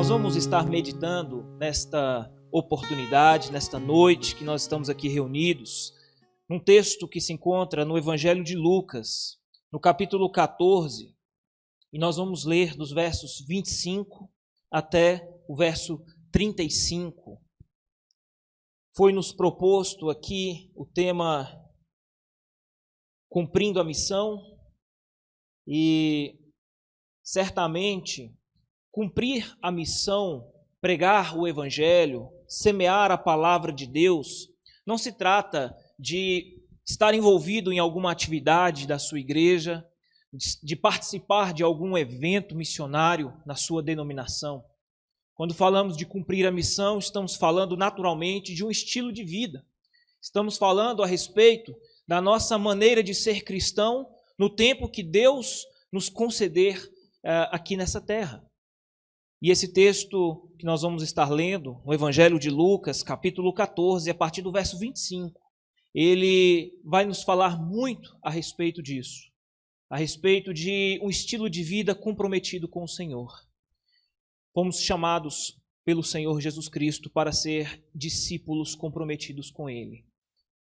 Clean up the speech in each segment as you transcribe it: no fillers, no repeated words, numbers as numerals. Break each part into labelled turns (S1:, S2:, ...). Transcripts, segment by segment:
S1: Nós vamos estar meditando nesta oportunidade, nesta noite que nós estamos aqui reunidos, num texto que se encontra no Evangelho de Lucas, no capítulo 14, e nós vamos ler dos versos 25 até o verso 35. Foi-nos proposto aqui o tema Cumprindo a Missão, e certamente cumprir a missão, pregar o Evangelho, semear a palavra de Deus, não se trata de estar envolvido em alguma atividade da sua igreja, de participar de algum evento missionário na sua denominação. Quando falamos de cumprir a missão, estamos falando naturalmente de um estilo de vida. Estamos falando a respeito da nossa maneira de ser cristão no tempo que Deus nos conceder aqui nessa terra. E esse texto que nós vamos estar lendo, no Evangelho de Lucas, capítulo 14, a partir do verso 25, ele vai nos falar muito a respeito disso, a respeito de um estilo de vida comprometido com o Senhor. Fomos chamados pelo Senhor Jesus Cristo para ser discípulos comprometidos com Ele.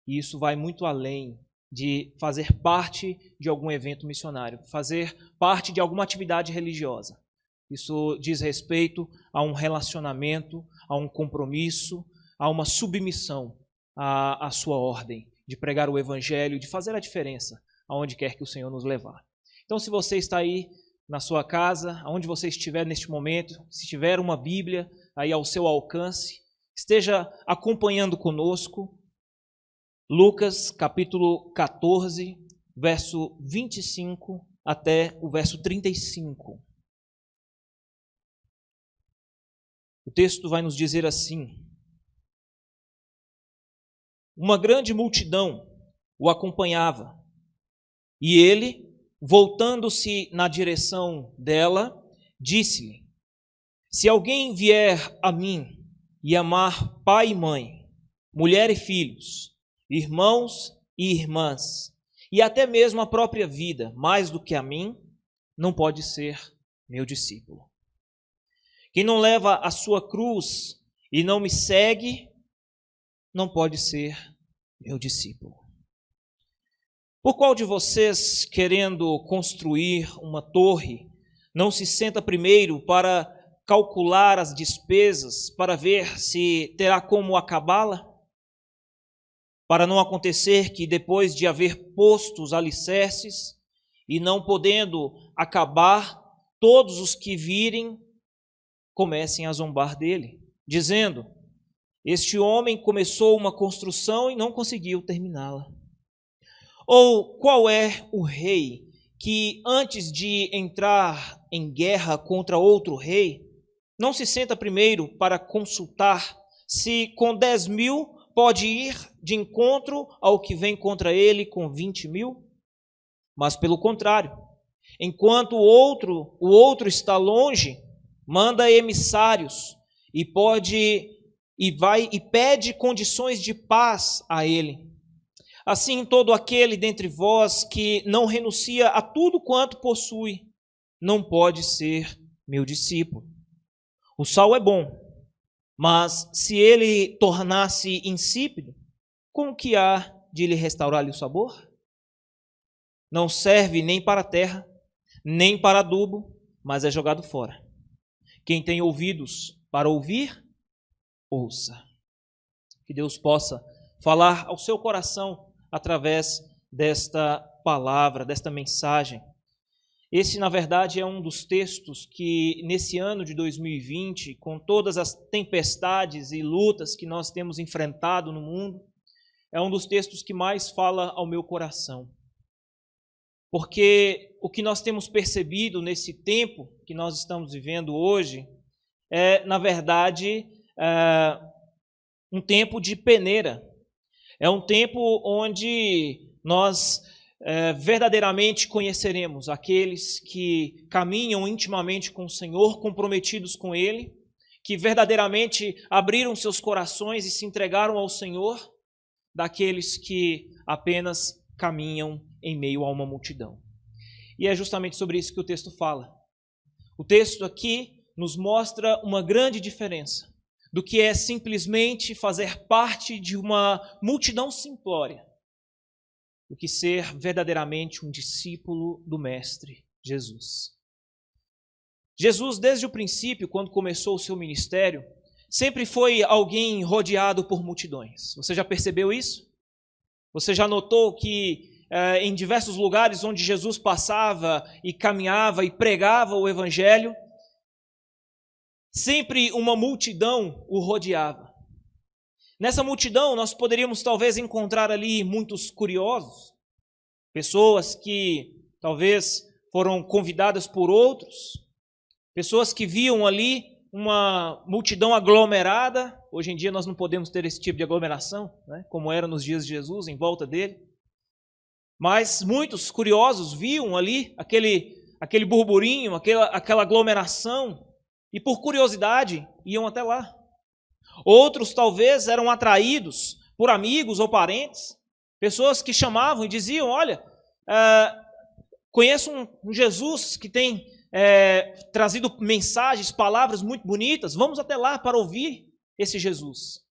S1: E isso vai muito além de fazer parte de algum evento missionário, fazer parte de alguma atividade religiosa. Isso diz respeito a um relacionamento, a um compromisso, a uma submissão à sua ordem, de pregar o Evangelho, de fazer a diferença aonde quer que o Senhor nos levar. Então, se você está aí na sua casa, aonde você estiver neste momento, se tiver uma Bíblia aí ao seu alcance, esteja acompanhando conosco Lucas capítulo 14, verso 25 até o verso 35. O texto vai nos dizer assim: uma grande multidão o acompanhava, e ele, voltando-se na direção dela, disse-lhe: se alguém vier a mim e amar pai e mãe, mulher e filhos, irmãos e irmãs, e até mesmo a própria vida, mais do que a mim, não pode ser meu discípulo. Quem não leva a sua cruz e não me segue, não pode ser meu discípulo. Por qual de vocês, querendo construir uma torre, não se senta primeiro para calcular as despesas, para ver se terá como acabá-la? Para não acontecer que, depois de haver posto os alicerces e não podendo acabar, todos os que virem comecem a zombar dele, dizendo: este homem começou uma construção e não conseguiu terminá-la. Ou qual é o rei que, antes de entrar em guerra contra outro rei, não se senta primeiro para consultar se com 10.000 pode ir de encontro ao que vem contra ele com 20.000? Mas pelo contrário, enquanto o outro está longe, manda emissários e pede condições de paz a ele. Assim, todo aquele dentre vós que não renuncia a tudo quanto possui, não pode ser meu discípulo. O sal é bom, mas se ele tornar-se insípido, com que há de lhe restaurar-lhe o sabor? Não serve nem para a terra, nem para adubo, mas é jogado fora. Quem tem ouvidos para ouvir, ouça. Que Deus possa falar ao seu coração através desta palavra, desta mensagem. Esse, na verdade, é um dos textos que, nesse ano de 2020, com todas as tempestades e lutas que nós temos enfrentado no mundo, é um dos textos que mais fala ao meu coração. Porque o que nós temos percebido nesse tempo que nós estamos vivendo hoje é, na verdade, um tempo de peneira. É um tempo onde nós verdadeiramente conheceremos aqueles que caminham intimamente com o Senhor, comprometidos com Ele, que verdadeiramente abriram seus corações e se entregaram ao Senhor, daqueles que apenas caminham em meio a uma multidão. E é justamente sobre isso que o texto fala. O texto aqui nos mostra uma grande diferença do que é simplesmente fazer parte de uma multidão simplória, do que ser verdadeiramente um discípulo do Mestre Jesus. Jesus, desde o princípio, quando começou o seu ministério, sempre foi alguém rodeado por multidões. Você já percebeu isso? Você já notou que em diversos lugares onde Jesus passava e caminhava e pregava o Evangelho, sempre uma multidão o rodeava. Nessa multidão nós poderíamos talvez encontrar ali muitos curiosos, pessoas que talvez foram convidadas por outros, pessoas que viam ali uma multidão aglomerada. Hoje em dia nós não podemos ter esse tipo de aglomeração, né, como era nos dias de Jesus, em volta dele. Mas muitos curiosos viam ali aquele burburinho, aquela aglomeração, e por curiosidade iam até lá. Outros talvez eram atraídos por amigos ou parentes, pessoas que chamavam e diziam: olha, conheço um Jesus que tem trazido mensagens, palavras muito bonitas, vamos até lá para ouvir esse Jesus.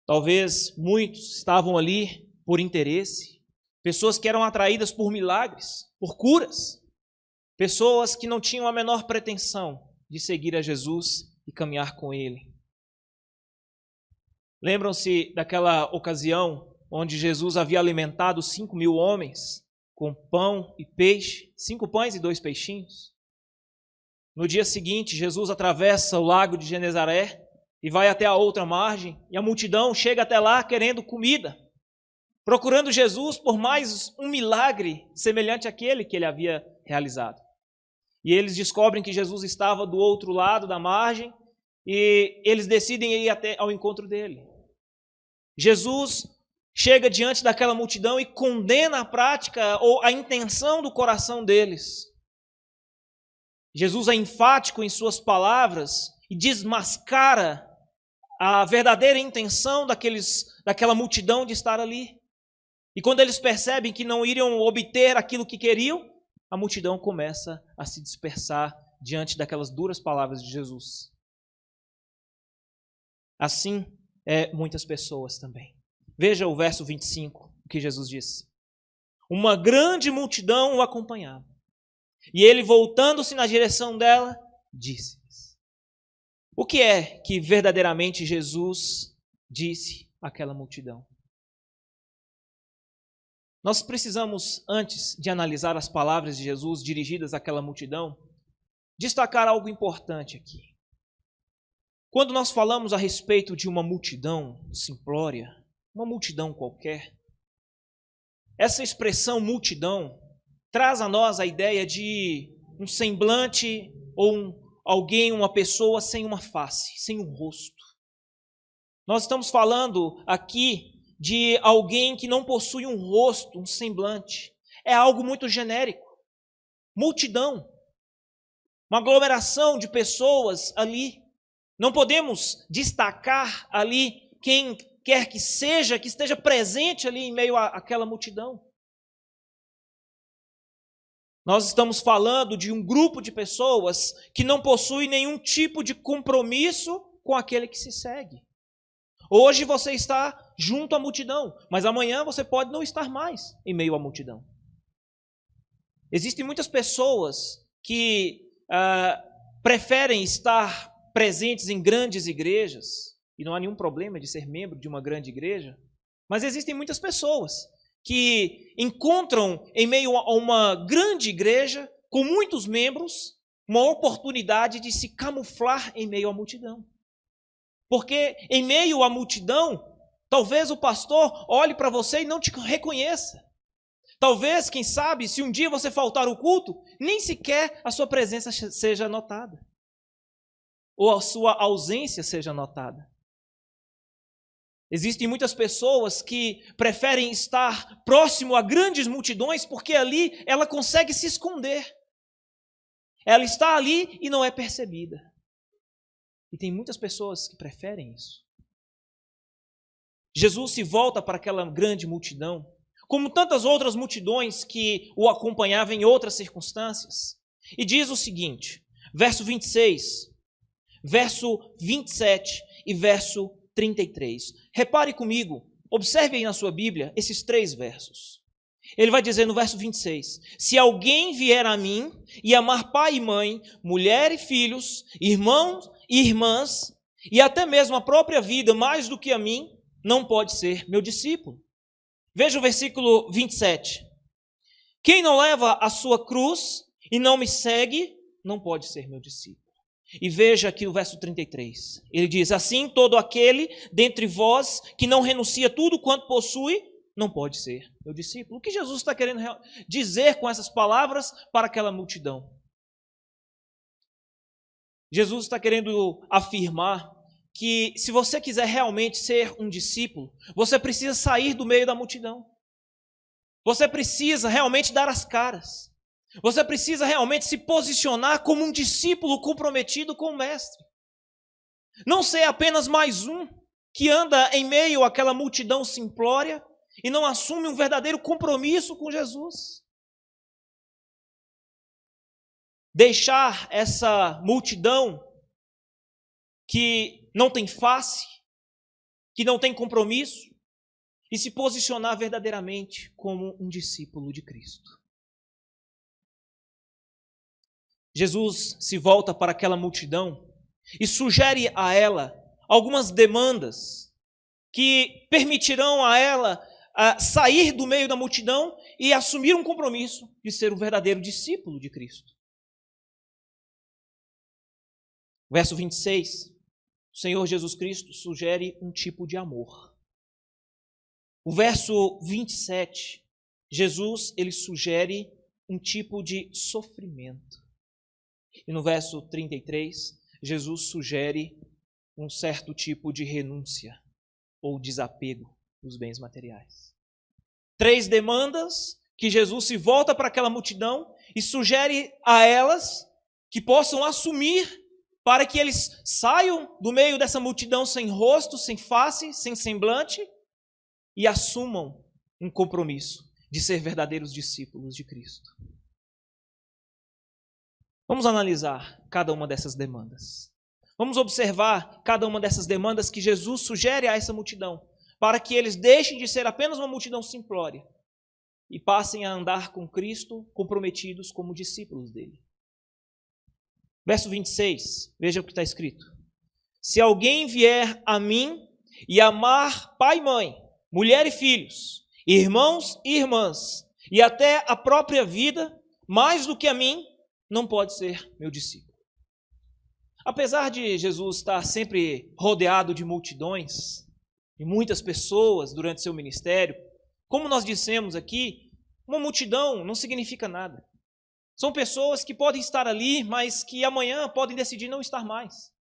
S1: Talvez muitos estavam ali por interesse, pessoas que eram atraídas por milagres, por curas, pessoas que não tinham a menor pretensão de seguir a Jesus e caminhar com Ele. Lembram-se daquela ocasião onde Jesus havia alimentado 5.000 homens com pão e peixe, 5 pães e 2 peixinhos? No dia seguinte, Jesus atravessa o lago de Genezaré e vai até a outra margem, e a multidão chega até lá querendo comida, procurando Jesus por mais um milagre semelhante àquele que ele havia realizado. E eles descobrem que Jesus estava do outro lado da margem e eles decidem ir até ao encontro dele. Jesus chega diante daquela multidão e condena a prática ou a intenção do coração deles. Jesus é enfático em suas palavras e desmascara a verdadeira intenção daquela multidão de estar ali. E quando eles percebem que não iriam obter aquilo que queriam, a multidão começa a se dispersar diante daquelas duras palavras de Jesus. Assim muitas pessoas também. Veja o verso 25, o que Jesus disse. Uma grande multidão o acompanhava. E ele, voltando-se na direção dela, disse-lhes: o que é que verdadeiramente Jesus disse àquela multidão? Nós precisamos, antes de analisar as palavras de Jesus dirigidas àquela multidão, destacar algo importante aqui. Quando nós falamos a respeito de uma multidão simplória, uma multidão qualquer, essa expressão multidão traz a nós a ideia de um semblante ou alguém, uma pessoa sem uma face, sem um rosto. Nós estamos falando aqui de alguém que não possui um rosto, um semblante. É algo muito genérico. Multidão. Uma aglomeração de pessoas ali. Não podemos destacar ali quem quer que esteja presente ali em meio àquela multidão. Nós estamos falando de um grupo de pessoas que não possui nenhum tipo de compromisso com aquele que se segue. Hoje você está junto à multidão, mas amanhã você pode não estar mais em meio à multidão. Existem muitas pessoas que preferem estar presentes em grandes igrejas, e não há nenhum problema de ser membro de uma grande igreja, mas existem muitas pessoas que encontram em meio a uma grande igreja, com muitos membros, uma oportunidade de se camuflar em meio à multidão. Porque em meio à multidão, talvez o pastor olhe para você e não te reconheça. Talvez, quem sabe, se um dia você faltar o culto, nem sequer a sua presença seja notada. Ou a sua ausência seja notada. Existem muitas pessoas que preferem estar próximo a grandes multidões porque ali ela consegue se esconder. Ela está ali e não é percebida. E tem muitas pessoas que preferem isso. Jesus se volta para aquela grande multidão, como tantas outras multidões que o acompanhavam em outras circunstâncias, e diz o seguinte, verso 26, verso 27 e verso 33. Repare comigo, observe aí na sua Bíblia esses 3 versos. Ele vai dizer no verso 26, se alguém vier a mim e amar pai e mãe, mulher e filhos, irmãos e irmãs, e até mesmo a própria vida mais do que a mim, não pode ser meu discípulo. Veja o versículo 27. Quem não leva a sua cruz e não me segue, não pode ser meu discípulo. E veja aqui o verso 33. Ele diz, assim todo aquele dentre vós que não renuncia tudo quanto possui, não pode ser meu discípulo. O que Jesus está querendo dizer com essas palavras para aquela multidão? Jesus está querendo afirmar que se você quiser realmente ser um discípulo, você precisa sair do meio da multidão. Você precisa realmente dar as caras. Você precisa realmente se posicionar como um discípulo comprometido com o Mestre. Não ser apenas mais um que anda em meio àquela multidão simplória e não assume um verdadeiro compromisso com Jesus. Deixar essa multidão que não tem face, que não tem compromisso, e se posicionar verdadeiramente como um discípulo de Cristo. Jesus se volta para aquela multidão e sugere a ela algumas demandas que permitirão a ela sair do meio da multidão e assumir um compromisso de ser um verdadeiro discípulo de Cristo. Verso 26, o Senhor Jesus Cristo sugere um tipo de amor. O verso 27, Jesus ele sugere um tipo de sofrimento. E no verso 33, Jesus sugere um certo tipo de renúncia ou desapego dos bens materiais. 3 demandas que Jesus se volta para aquela multidão e sugere a elas que possam assumir para que eles saiam do meio dessa multidão sem rosto, sem face, sem semblante e assumam um compromisso de ser verdadeiros discípulos de Cristo. Vamos analisar cada uma dessas demandas. Vamos observar cada uma dessas demandas que Jesus sugere a essa multidão, para que eles deixem de ser apenas uma multidão simplória e passem a andar com Cristo comprometidos como discípulos dele. Verso 26, veja o que está escrito. Se alguém vier a mim e amar pai e mãe, mulher e filhos, irmãos e irmãs, e até a própria vida, mais do que a mim, não pode ser meu discípulo. Apesar de Jesus estar sempre rodeado de multidões, e muitas pessoas durante seu ministério, como nós dissemos aqui, uma multidão não significa nada. São pessoas que podem estar ali, mas que amanhã podem decidir não estar mais.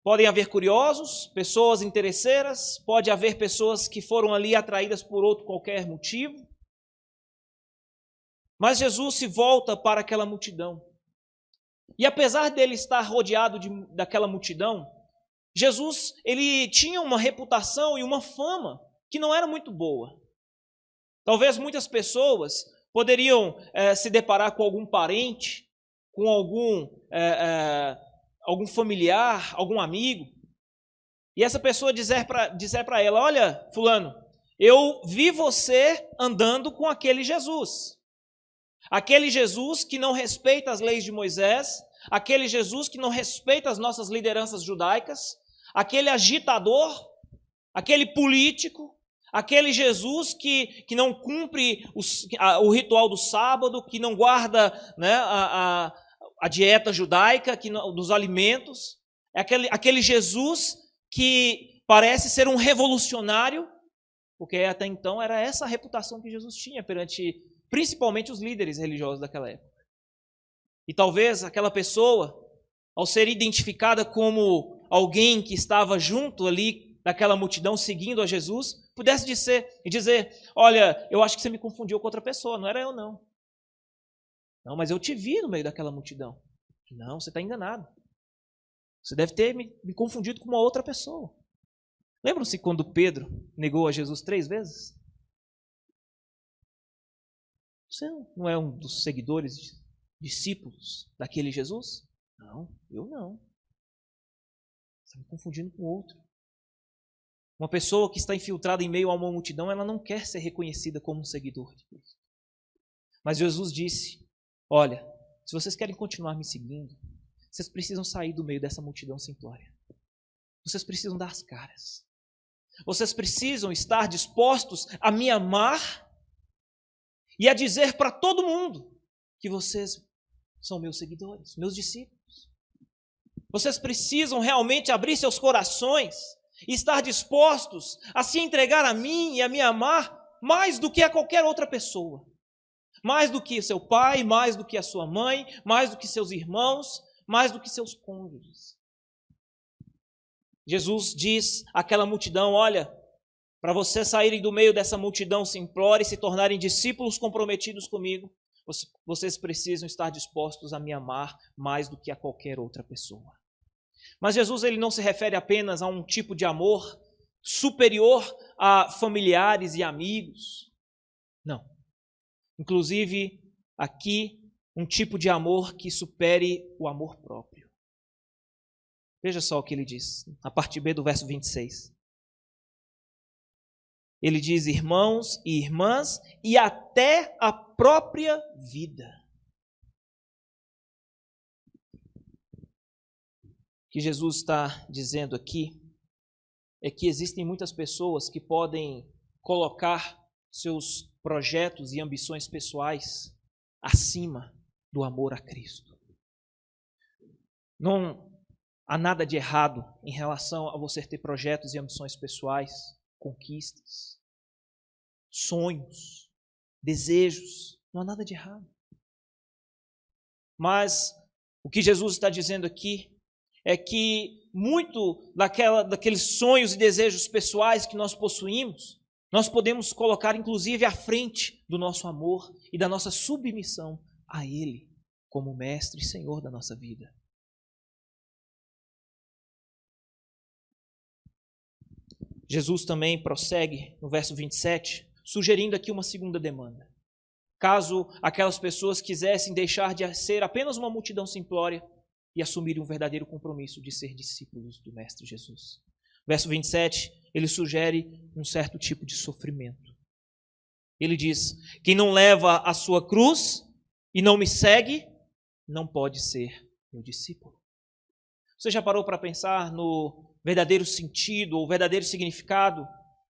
S1: Podem haver curiosos, pessoas interesseiras, pode haver pessoas que foram ali atraídas por outro qualquer motivo. Mas Jesus se volta para aquela multidão. E apesar dele estar rodeado daquela multidão, Jesus ele tinha uma reputação e uma fama que não era muito boa. Talvez muitas pessoas poderiam se deparar com algum parente, com algum familiar, algum amigo, e essa pessoa dizer para ela, olha, fulano, eu vi você andando com aquele Jesus. Aquele Jesus que não respeita as leis de Moisés, aquele Jesus que não respeita as nossas lideranças judaicas, aquele agitador, aquele político, aquele Jesus que não cumpre o ritual do sábado, que não guarda, né, a dieta judaica dos alimentos, é aquele Jesus que parece ser um revolucionário, porque até então era essa a reputação que Jesus tinha perante principalmente os líderes religiosos daquela época. E talvez aquela pessoa, ao ser identificada como alguém que estava junto ali daquela multidão seguindo a Jesus, pudesse dizer, olha, eu acho que você me confundiu com outra pessoa, não era eu não. Não, mas eu te vi no meio daquela multidão. Não, você está enganado. Você deve ter me confundido com uma outra pessoa. Lembram-se quando Pedro negou a Jesus 3 vezes? Você não é um dos seguidores discípulos daquele Jesus? Não, eu não. Você está me confundindo com outro. Uma pessoa que está infiltrada em meio a uma multidão, ela não quer ser reconhecida como um seguidor de Cristo. Mas Jesus disse, olha, se vocês querem continuar me seguindo, vocês precisam sair do meio dessa multidão simplória. Vocês precisam dar as caras. Vocês precisam estar dispostos a me amar e a dizer para todo mundo que vocês são meus seguidores, meus discípulos. Vocês precisam realmente abrir seus corações e estar dispostos a se entregar a mim e a me amar mais do que a qualquer outra pessoa. Mais do que seu pai, mais do que a sua mãe, mais do que seus irmãos, mais do que seus cônjuges. Jesus diz àquela multidão, olha, para vocês saírem do meio dessa multidão simplória e se tornarem discípulos comprometidos comigo, vocês precisam estar dispostos a me amar mais do que a qualquer outra pessoa. Mas Jesus ele não se refere apenas a um tipo de amor superior a familiares e amigos. Não. Inclusive, aqui, um tipo de amor que supere o amor próprio. Veja só o que ele diz, a parte B do verso 26. Ele diz, irmãos e irmãs, e até a própria vida. O que Jesus está dizendo aqui é que existem muitas pessoas que podem colocar seus projetos e ambições pessoais acima do amor a Cristo. Não há nada de errado em relação a você ter projetos e ambições pessoais, conquistas, sonhos, desejos. Não há nada de errado. Mas o que Jesus está dizendo aqui é que muito daqueles sonhos e desejos pessoais que nós possuímos, nós podemos colocar inclusive à frente do nosso amor e da nossa submissão a Ele como Mestre e Senhor da nossa vida. Jesus também prossegue no verso 27, sugerindo aqui uma segunda demanda. Caso aquelas pessoas quisessem deixar de ser apenas uma multidão simplória e assumirem um verdadeiro compromisso de ser discípulos do Mestre Jesus. Verso 27, ele sugere um certo tipo de sofrimento. Ele diz, quem não leva a sua cruz e não me segue, não pode ser meu discípulo. Você já parou para pensar no verdadeiro sentido ou verdadeiro significado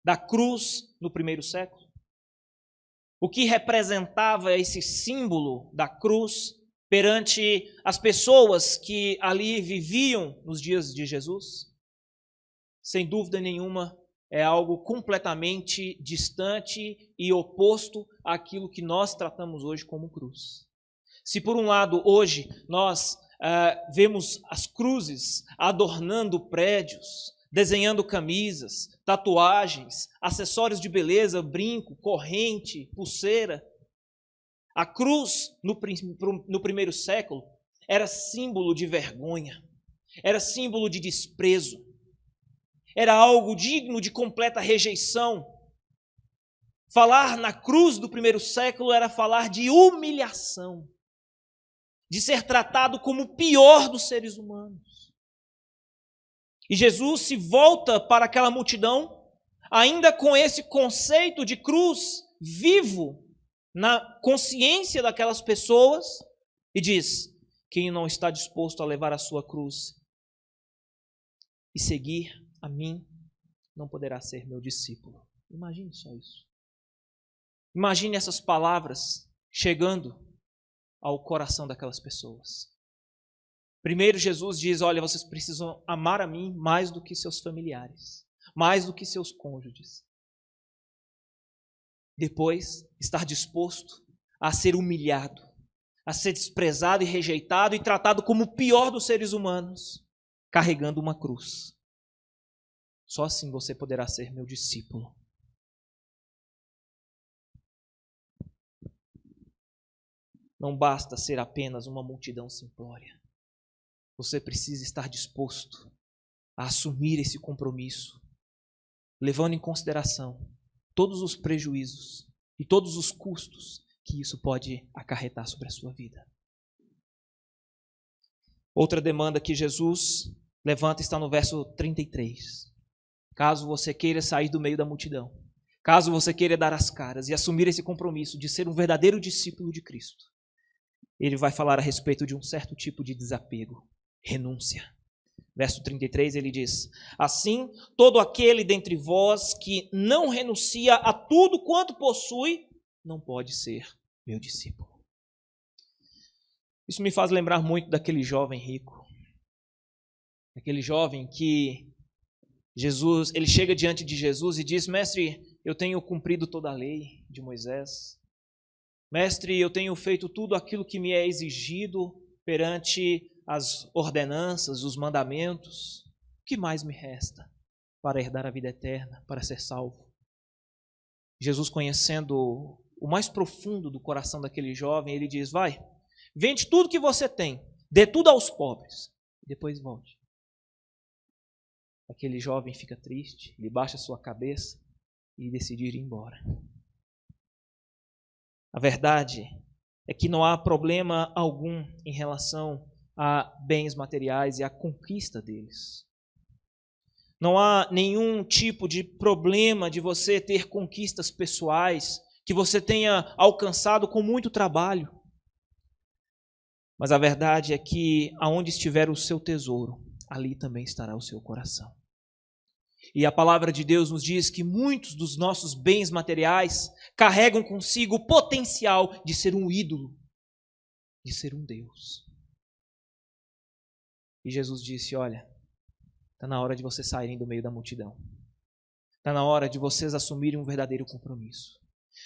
S1: da cruz no primeiro século? O que representava esse símbolo da cruz perante as pessoas que ali viviam nos dias de Jesus? Sem dúvida nenhuma, é algo completamente distante e oposto àquilo que nós tratamos hoje como cruz. Se por um lado hoje nós vemos as cruzes adornando prédios, desenhando camisas, tatuagens, acessórios de beleza, brinco, corrente, pulseira, a cruz no primeiro século era símbolo de vergonha, era símbolo de desprezo, era algo digno de completa rejeição. Falar na cruz do primeiro século era falar de humilhação, de ser tratado como o pior dos seres humanos. E Jesus se volta para aquela multidão, ainda com esse conceito de cruz vivo na consciência daquelas pessoas, e diz, quem não está disposto a levar a sua cruz e seguir a mim, não poderá ser meu discípulo. Imagine só isso. Imagine essas palavras chegando ao coração daquelas pessoas. Primeiro Jesus diz, olha, vocês precisam amar a mim mais do que seus familiares, mais do que seus cônjuges. Depois, estar disposto a ser humilhado, a ser desprezado e rejeitado e tratado como o pior dos seres humanos, carregando uma cruz. Só assim você poderá ser meu discípulo. Não basta ser apenas uma multidão simplória. Você precisa estar disposto a assumir esse compromisso, levando em consideração todos os prejuízos e todos os custos que isso pode acarretar sobre a sua vida. Outra demanda que Jesus levanta está no verso 33. Caso você queira sair do meio da multidão, caso você queira dar as caras e assumir esse compromisso de ser um verdadeiro discípulo de Cristo, ele vai falar a respeito de um certo tipo de desapego, renúncia. Verso 33, ele diz: assim, todo aquele dentre vós que não renuncia a tudo quanto possui, não pode ser meu discípulo. Isso me faz lembrar muito daquele jovem rico. Aquele jovem que ele chega diante de Jesus e diz: mestre, eu tenho cumprido toda a lei de Moisés. Mestre, eu tenho feito tudo aquilo que me é exigido perante as ordenanças, os mandamentos. O que mais me resta para herdar a vida eterna, para ser salvo? Jesus, conhecendo o mais profundo do coração daquele jovem, ele diz: vai, vende tudo que você tem, dê tudo aos pobres, e depois volte. Aquele jovem fica triste, ele baixa sua cabeça e decide ir embora. A verdade é que não há problema algum em relação a bens materiais e a conquista deles. Não há nenhum tipo de problema de você ter conquistas pessoais que você tenha alcançado com muito trabalho. Mas a verdade é que aonde estiver o seu tesouro, ali também estará o seu coração. E a palavra de Deus nos diz que muitos dos nossos bens materiais carregam consigo o potencial de ser um ídolo, de ser um Deus. E Jesus disse: olha, está na hora de vocês saírem do meio da multidão. Está na hora de vocês assumirem um verdadeiro compromisso.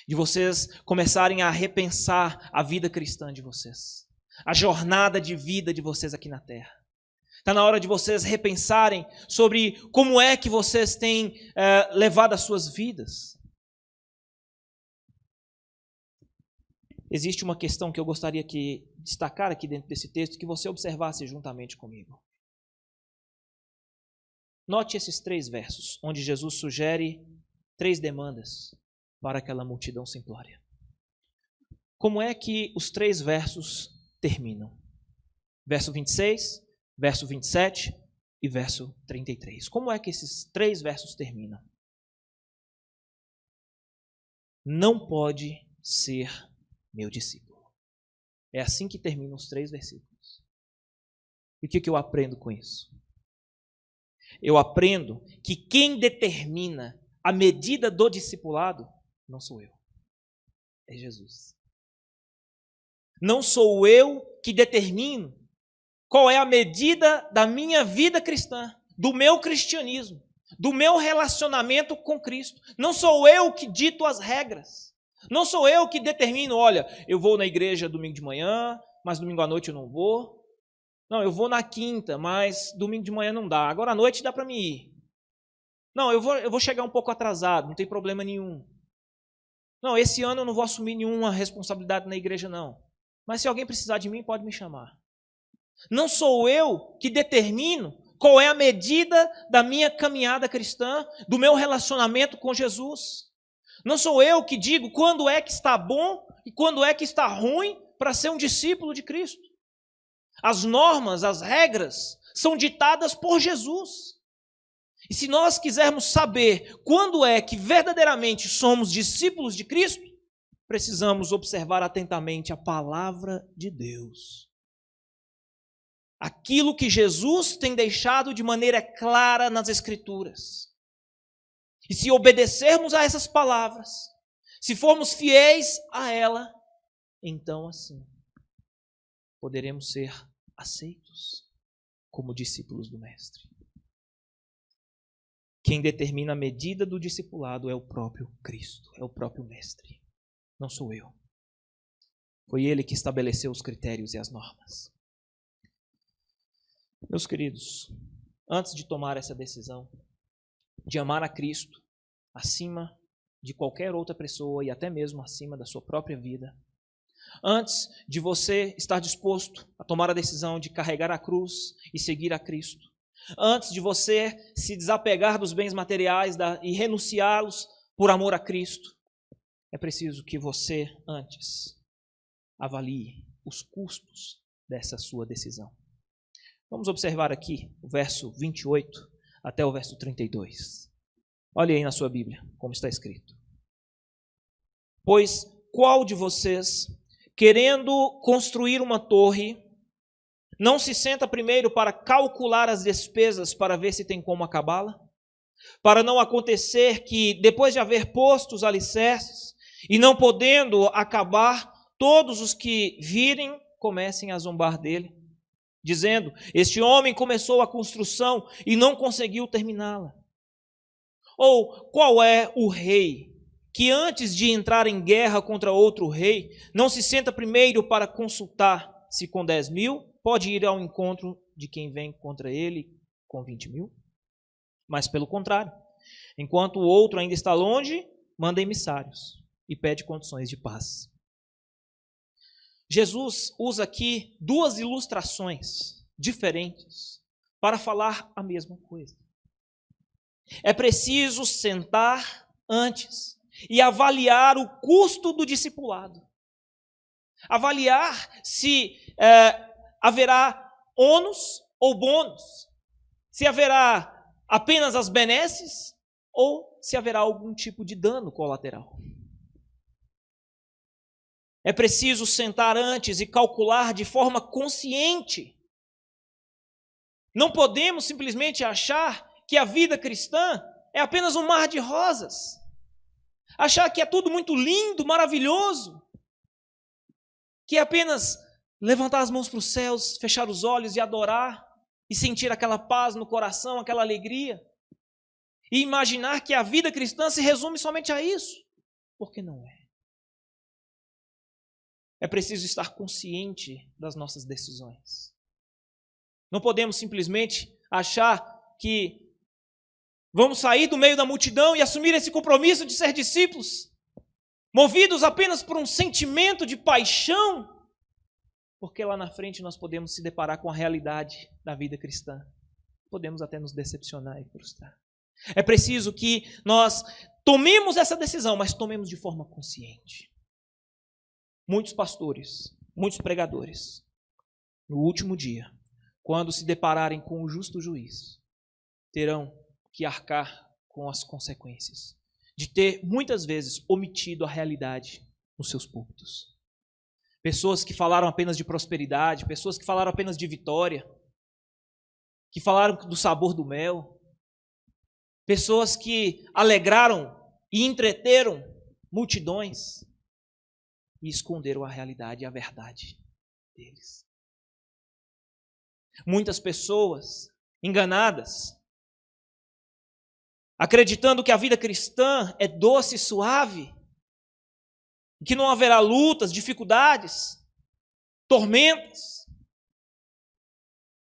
S1: De vocês começarem a repensar a vida cristã de vocês. A jornada de vida de vocês aqui na terra. Está na hora de vocês repensarem sobre como é que vocês têm levado as suas vidas. Existe uma questão que eu gostaria de destacar aqui dentro desse texto, que você observasse juntamente comigo. Note esses 3 versos, onde Jesus sugere 3 demandas para aquela multidão simplória. Como é que os 3 versos terminam? Verso 26, verso 27 e verso 33. Como é que esses 3 versos terminam? Não pode ser meu discípulo. É assim que terminam os 3 versículos. E o que eu aprendo com isso? Eu aprendo que quem determina a medida do discipulado não sou eu, é Jesus. Não sou eu que determino qual é a medida da minha vida cristã, do meu cristianismo, do meu relacionamento com Cristo. Não sou eu que dito as regras. Não sou eu que determino: olha, eu vou na igreja domingo de manhã, mas domingo à noite eu não vou. Não, eu vou na quinta, mas domingo de manhã não dá. Agora à noite dá para mim ir. Não, eu vou chegar um pouco atrasado, não tem problema nenhum. Não, esse ano eu não vou assumir nenhuma responsabilidade na igreja, não. Mas se alguém precisar de mim, pode me chamar. Não sou eu que determino qual é a medida da minha caminhada cristã, do meu relacionamento com Jesus. Não sou eu que digo quando é que está bom e quando é que está ruim para ser um discípulo de Cristo. As normas, as regras são ditadas por Jesus. E se nós quisermos saber quando é que verdadeiramente somos discípulos de Cristo, precisamos observar atentamente a palavra de Deus. Aquilo que Jesus tem deixado de maneira clara nas Escrituras. E se obedecermos a essas palavras, se formos fiéis a ela, então assim poderemos ser aceitos como discípulos do Mestre. Quem determina a medida do discipulado é o próprio Cristo, é o próprio Mestre. Não sou eu. Foi Ele que estabeleceu os critérios e as normas. Meus queridos, antes de tomar essa decisão de amar a Cristo acima de qualquer outra pessoa e até mesmo acima da sua própria vida, antes de você estar disposto a tomar a decisão de carregar a cruz e seguir a Cristo, antes de você se desapegar dos bens materiais e renunciá-los por amor a Cristo, é preciso que você antes avalie os custos dessa sua decisão. Vamos observar aqui o verso 28 até o verso 32. Olhe aí na sua Bíblia, como está escrito. Pois qual de vocês, querendo construir uma torre, não se senta primeiro para calcular as despesas para ver se tem como acabá-la? Para não acontecer que, depois de haver posto os alicerces, e não podendo acabar, todos os que virem comecem a zombar dele, dizendo: este homem começou a construção e não conseguiu terminá-la. Ou qual é o rei que antes de entrar em guerra contra outro rei, não se senta primeiro para consultar se com 10.000 pode ir ao encontro de quem vem contra ele com 20.000? Mas pelo contrário, enquanto o outro ainda está longe, manda emissários e pede condições de paz. Jesus usa aqui duas ilustrações diferentes para falar a mesma coisa. É preciso sentar antes e avaliar o custo do discipulado. Avaliar se haverá ônus ou bônus, se haverá apenas as benesses ou se haverá algum tipo de dano colateral. É preciso sentar antes e calcular de forma consciente. Não podemos simplesmente achar que a vida cristã é apenas um mar de rosas. Achar que é tudo muito lindo, maravilhoso. Que é apenas levantar as mãos para os céus, fechar os olhos e adorar. E sentir aquela paz no coração, aquela alegria. E imaginar que a vida cristã se resume somente a isso. Porque não é. É preciso estar consciente das nossas decisões. Não podemos simplesmente achar que vamos sair do meio da multidão e assumir esse compromisso de ser discípulos, movidos apenas por um sentimento de paixão, porque lá na frente nós podemos se deparar com a realidade da vida cristã. Podemos até nos decepcionar e frustrar. É preciso que nós tomemos essa decisão, mas tomemos de forma consciente. Muitos pastores, muitos pregadores, no último dia, quando se depararem com o justo juiz, terão que arcar com as consequências de ter, muitas vezes, omitido a realidade nos seus púlpitos. Pessoas que falaram apenas de prosperidade, pessoas que falaram apenas de vitória, que falaram do sabor do mel, pessoas que alegraram e entreteram multidões e esconderam a realidade e a verdade deles. Muitas pessoas enganadas, acreditando que a vida cristã é doce e suave, que não haverá lutas, dificuldades, tormentas,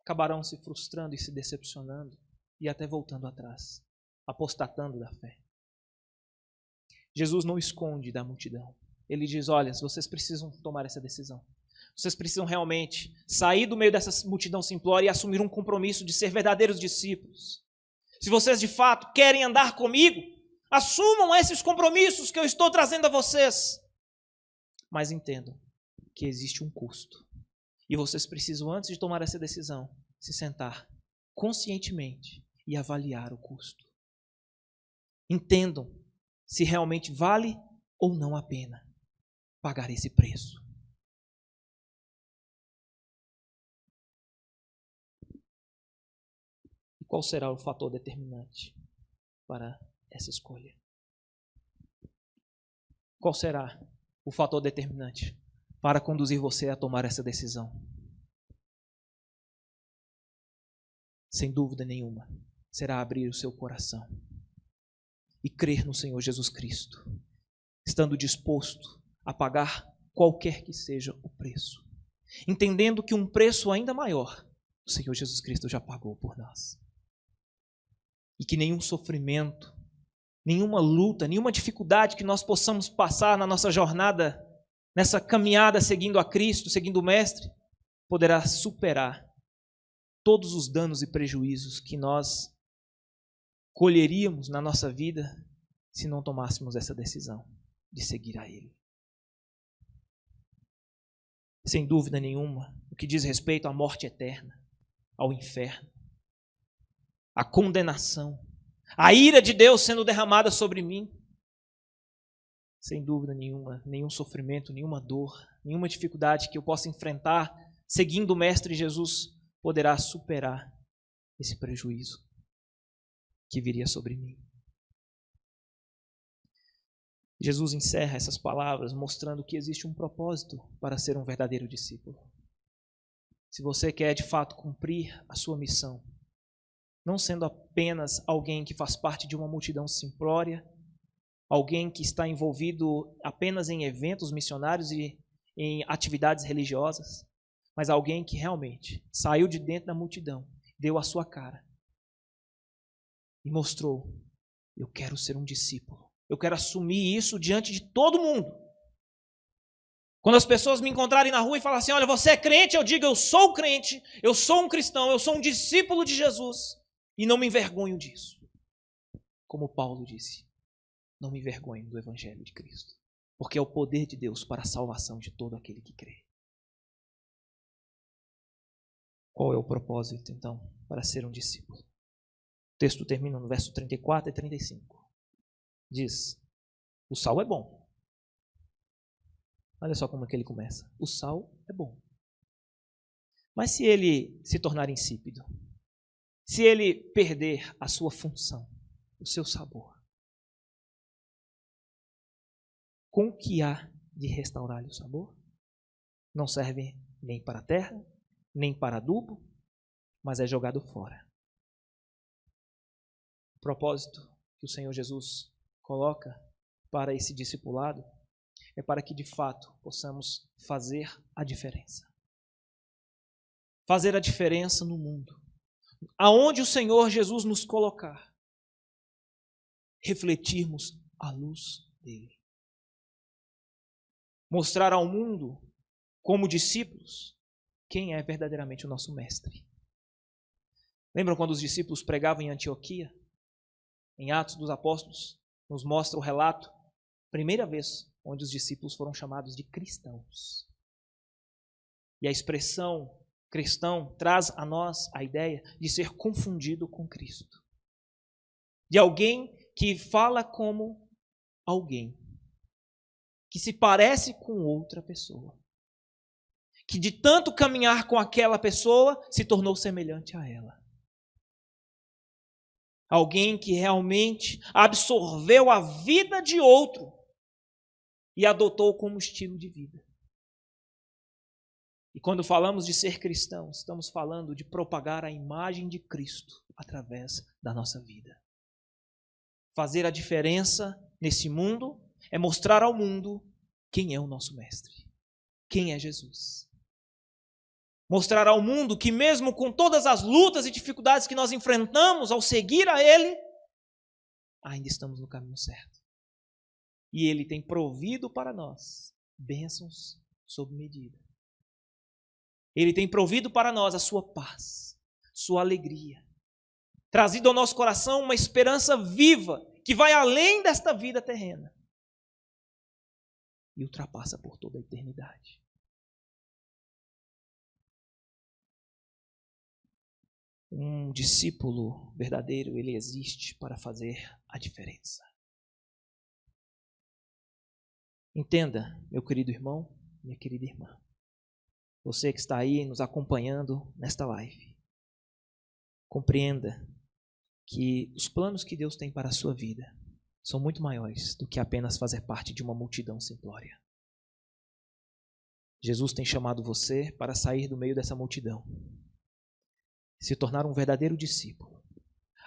S1: acabarão se frustrando e se decepcionando e até voltando atrás, apostatando da fé. Jesus não esconde da multidão. Ele diz: olha, vocês precisam tomar essa decisão. Vocês precisam realmente sair do meio dessa multidão simplória e assumir um compromisso de ser verdadeiros discípulos. Se vocês de fato querem andar comigo, assumam esses compromissos que eu estou trazendo a vocês. Mas entendam que existe um custo. E vocês precisam, antes de tomar essa decisão, se sentar conscientemente e avaliar o custo. Entendam se realmente vale ou não a pena pagar esse preço. E qual será o fator determinante para essa escolha? Qual será o fator determinante para conduzir você a tomar essa decisão? Sem dúvida nenhuma, será abrir o seu coração e crer no Senhor Jesus Cristo, estando disposto a pagar qualquer que seja o preço, entendendo que um preço ainda maior o Senhor Jesus Cristo já pagou por nós. E que nenhum sofrimento, nenhuma luta, nenhuma dificuldade que nós possamos passar na nossa jornada, nessa caminhada seguindo a Cristo, seguindo o Mestre, poderá superar todos os danos e prejuízos que nós colheríamos na nossa vida se não tomássemos essa decisão de seguir a Ele. Sem dúvida nenhuma, o que diz respeito à morte eterna, ao inferno, à condenação, a ira de Deus sendo derramada sobre mim. Sem dúvida nenhuma, nenhum sofrimento, nenhuma dor, nenhuma dificuldade que eu possa enfrentar seguindo o Mestre Jesus poderá superar esse prejuízo que viria sobre mim. Jesus encerra essas palavras mostrando que existe um propósito para ser um verdadeiro discípulo. Se você quer de fato cumprir a sua missão, não sendo apenas alguém que faz parte de uma multidão simplória, alguém que está envolvido apenas em eventos missionários e em atividades religiosas, mas alguém que realmente saiu de dentro da multidão, deu a sua cara e mostrou: eu quero ser um discípulo, eu quero assumir isso diante de todo mundo. Quando as pessoas me encontrarem na rua e falarem assim: olha, você é crente? Eu digo: eu sou crente, eu sou um cristão, eu sou um discípulo de Jesus e não me envergonho disso. Como Paulo disse, não me envergonho do Evangelho de Cristo, porque é o poder de Deus para a salvação de todo aquele que crê. Qual é o propósito, então, para ser um discípulo? O texto termina no verso 34 e 35. Diz: o sal é bom. Olha só como é que ele começa. O sal é bom. Mas se ele se tornar insípido, se ele perder a sua função, o seu sabor, com o que há de restaurar-lhe o sabor? Não serve nem para a terra, nem para adubo, mas é jogado fora. O propósito que o Senhor Jesus coloca para esse discipulado é para que de fato possamos fazer a diferença. Fazer a diferença no mundo. Aonde o Senhor Jesus nos colocar, refletirmos a luz dele. Mostrar ao mundo, como discípulos, quem é verdadeiramente o nosso mestre. Lembram quando os discípulos pregavam em Antioquia? Em Atos dos Apóstolos, nos mostra o relato, primeira vez onde os discípulos foram chamados de cristãos. E a expressão cristão traz a nós a ideia de ser confundido com Cristo. De alguém que fala como alguém, que se parece com outra pessoa, que de tanto caminhar com aquela pessoa se tornou semelhante a ela. Alguém que realmente absorveu a vida de outro e adotou como estilo de vida. E quando falamos de ser cristão, estamos falando de propagar a imagem de Cristo através da nossa vida. Fazer a diferença nesse mundo é mostrar ao mundo quem é o nosso mestre, quem é Jesus. Mostrar ao mundo que mesmo com todas as lutas e dificuldades que nós enfrentamos ao seguir a Ele, ainda estamos no caminho certo. E Ele tem provido para nós bênçãos sob medida. Ele tem provido para nós a sua paz, sua alegria. Trazido ao nosso coração uma esperança viva que vai além desta vida terrena e ultrapassa por toda a eternidade. Um discípulo verdadeiro, ele existe para fazer a diferença. Entenda, meu querido irmão, minha querida irmã, você que está aí nos acompanhando nesta live, compreenda que os planos que Deus tem para a sua vida são muito maiores do que apenas fazer parte de uma multidão simplória. Jesus tem chamado você para sair do meio dessa multidão, se tornar um verdadeiro discípulo,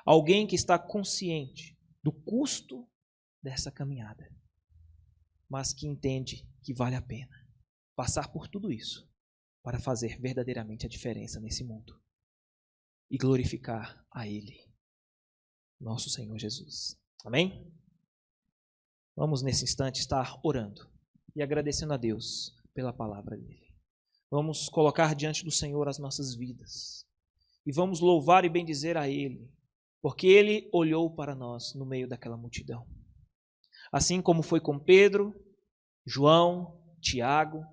S1: alguém que está consciente do custo dessa caminhada, mas que entende que vale a pena passar por tudo isso para fazer verdadeiramente a diferença nesse mundo e glorificar a Ele, nosso Senhor Jesus. Amém? Vamos nesse instante estar orando e agradecendo a Deus pela palavra dele. Vamos colocar diante do Senhor as nossas vidas e vamos louvar e bendizer a Ele, porque Ele olhou para nós no meio daquela multidão. Assim como foi com Pedro, João, Tiago,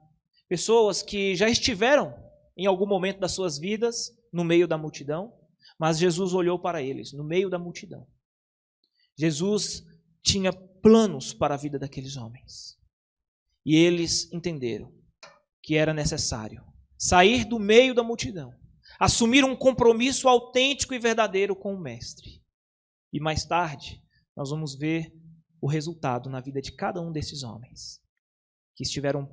S1: pessoas que já estiveram em algum momento das suas vidas no meio da multidão, mas Jesus olhou para eles no meio da multidão. Jesus tinha planos para a vida daqueles homens. E eles entenderam que era necessário sair do meio da multidão, assumir um compromisso autêntico e verdadeiro com o Mestre. E mais tarde, nós vamos ver o resultado na vida de cada um desses homens, que estiveram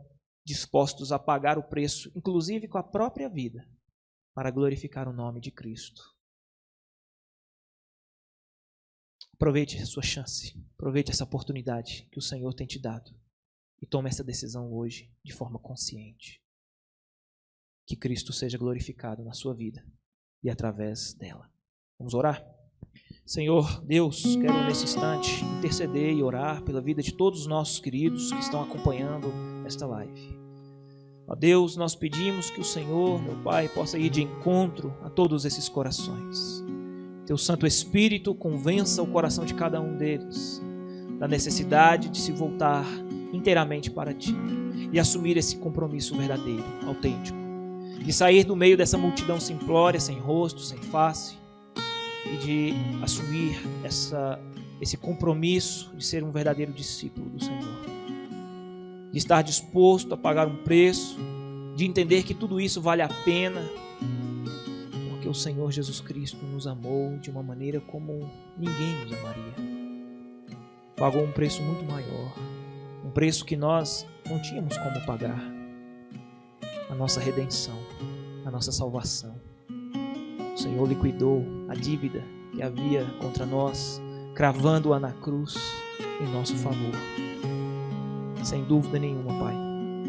S1: dispostos a pagar o preço, inclusive com a própria vida, para glorificar o nome de Cristo. Aproveite a sua chance, aproveite essa oportunidade que o Senhor tem te dado e tome essa decisão hoje de forma consciente. Que Cristo seja glorificado na sua vida e através dela. Vamos orar? Senhor Deus, quero nesse instante interceder e orar pela vida de todos os nossos queridos que estão acompanhando esta live. Ó Deus, nós pedimos que o Senhor, meu Pai, possa ir de encontro a todos esses corações. Teu Santo Espírito convença o coração de cada um deles da necessidade de se voltar inteiramente para Ti e assumir esse compromisso verdadeiro, autêntico, de sair do meio dessa multidão simplória, sem rosto, sem face, e de assumir esse compromisso de ser um verdadeiro discípulo do Senhor, de estar disposto a pagar um preço, de entender que tudo isso vale a pena, porque o Senhor Jesus Cristo nos amou de uma maneira como ninguém nos amaria. Pagou um preço muito maior, um preço que nós não tínhamos como pagar. A nossa redenção, a nossa salvação. O Senhor liquidou a dívida que havia contra nós, cravando-a na cruz em nosso favor. Sem dúvida nenhuma, Pai,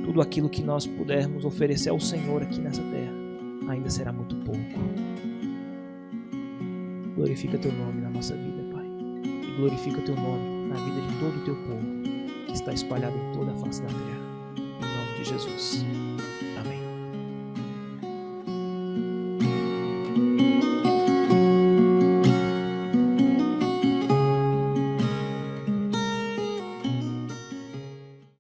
S1: tudo aquilo que nós pudermos oferecer ao Senhor aqui nessa terra ainda será muito pouco. Glorifica Teu nome na nossa vida, Pai, e glorifica Teu nome na vida de todo o Teu povo que está espalhado em toda a face da terra. Em nome de Jesus.